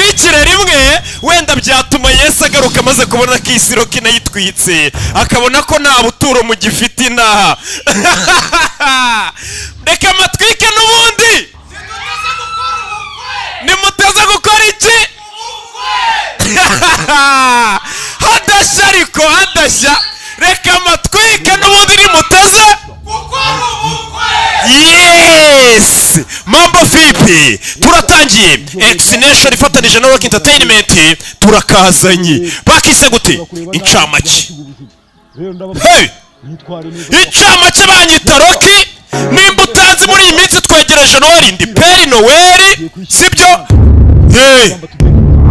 ayitwikire rimwe wenda byatuma Yesu agaruka amaze kubona ko isiro kinayitwitse akabona ko nta buturo mu gifite inaha. Reka amatwike n'ubundi nimuteze gukora iki? Hadashya ariko hadashya. Reka amatwike n'ubundi nimuteze gukora ubukwe. Yes! Mambo vipi? Turatangiye. X-Nation ifatanije na Rock Entertainment turakazanye. Bakise gute? Incamake. Hey! Incamake banyita Rocky. Nimba utanzi muri iyi minsi twegereje Noheli, ndi Peri Noheli, sibyo? Hey!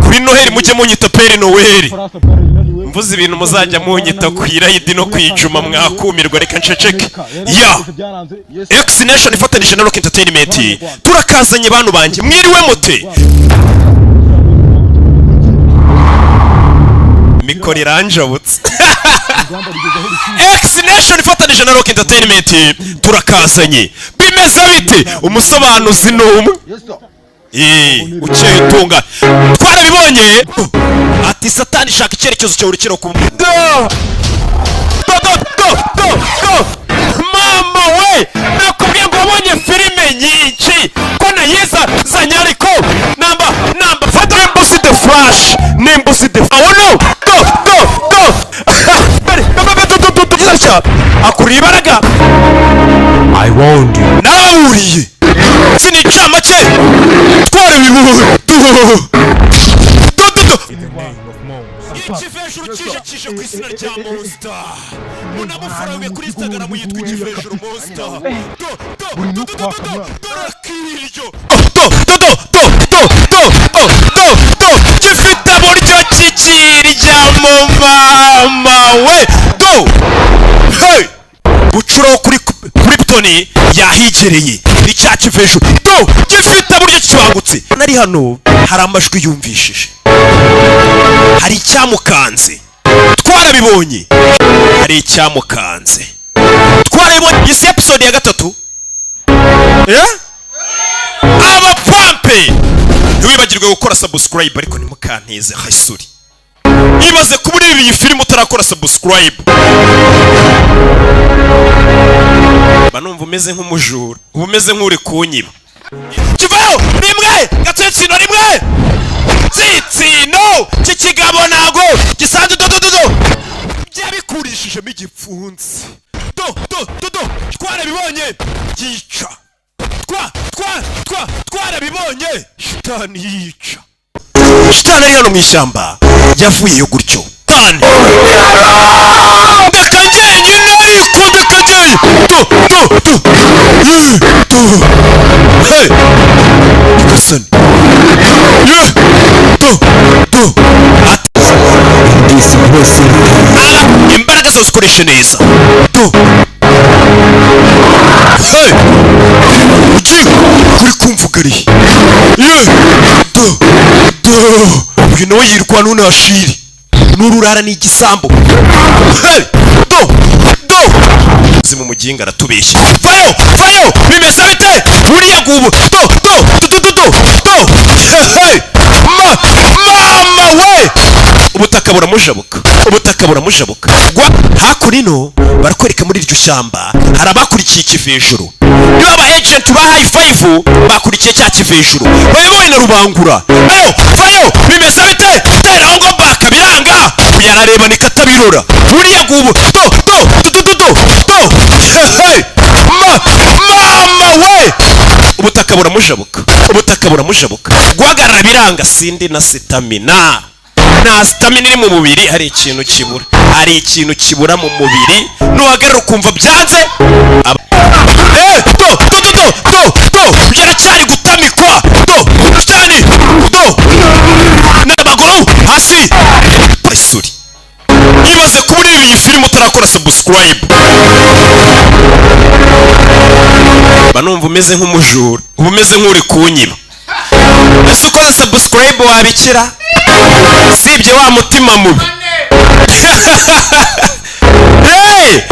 Kuri Noheli mujye munyita Peri Noheli. Mvuze ibintu muzajya munyita ku irayidi no kwijuma mwakumirwa, reka nceceke. Ya X-Nation ifatanije na Rock Entertainment turakazanye bantu banjye, mwiriwe mute? Mikoro iranjabutse. X-Nation ifatanije na Rock Entertainment turakazanye. Bimeze bite? Umusobanuzi n'umwe. Ukeye utunga twarabibonye ati Satani shaka icyerekezo cyawe urukiro ku mama we nakubwiye ngo wabonye filime nyinshi ko nayiza zanyariko namba fata Nimbusi the Flash Nimbusi the no akuri ibaraga I want you nawuriye sinicamake tware bibuwe Ikivejuru kije ku izina rya Monster. Munamufarawe kuri Instagram yitwa Ikivejuru Monster. Dorakiryo. Gifite buryo kikirya mu mama we. Hey! Bucuro kuri Krypton yahigereye ni cya Kivejuru. Gifite buryo kibangutse. Nari hano hari amajwi yumvishije. Hari icyamukanze twarabibonye, hari icyamukanze twarabibonye. Isi episode ya 3 abapampe ntiwibagirwe gukora subscribe ariko nimukanteze hasuri ibaze kubura iyi film utarakora subscribe banumva umeze nk'umujura umeze nk'uri kunyiba. Kivayo rimwe gatetsino rimwe Tsitsino kikigabo nago gisanze byabikurishije migipfunzi twarabibonye yica twarabibonye shitani yica shitani ari hano mu ishyamba yavuyeyo gutyo ndakajye nyine ikundakajye hey kasani imbaraga zose ukoresha neza. Hey ugiye kuri kumvugariye uyu nawe yirwa nunashiri n'ururara n'igisambo. Hey zimu muginga aratubeshya. Vayo bimeze bite buriya gubu hey mama we ubutaka buramujabuka hakurino barakwereka muri iryo shyamba hari abakurikiye Ikivejuru. Niba aba agent ba high five bakurikiye cya Kivejuru bayobowe na Rubangura. Vayo bimeze bite tera ngo bakabiranga yarareba nikatabirora buriya gubu hey mama we ubutaka buramujabuka guhagarara biranga sindi na stamina nta stamina iri mu mubiri. Hari ikintu kibura mu mubiri nuhagarara ukumva byanze byaracyari gutamikwa cyane n'amaguru hasi isuri. Ibaze kuri iyi film utarakora subscribe banumva umeze nk'umujura umeze nk'uri kunyiba. Ese ukoze subscribe wabikira sibye wa mutima mubi. Hey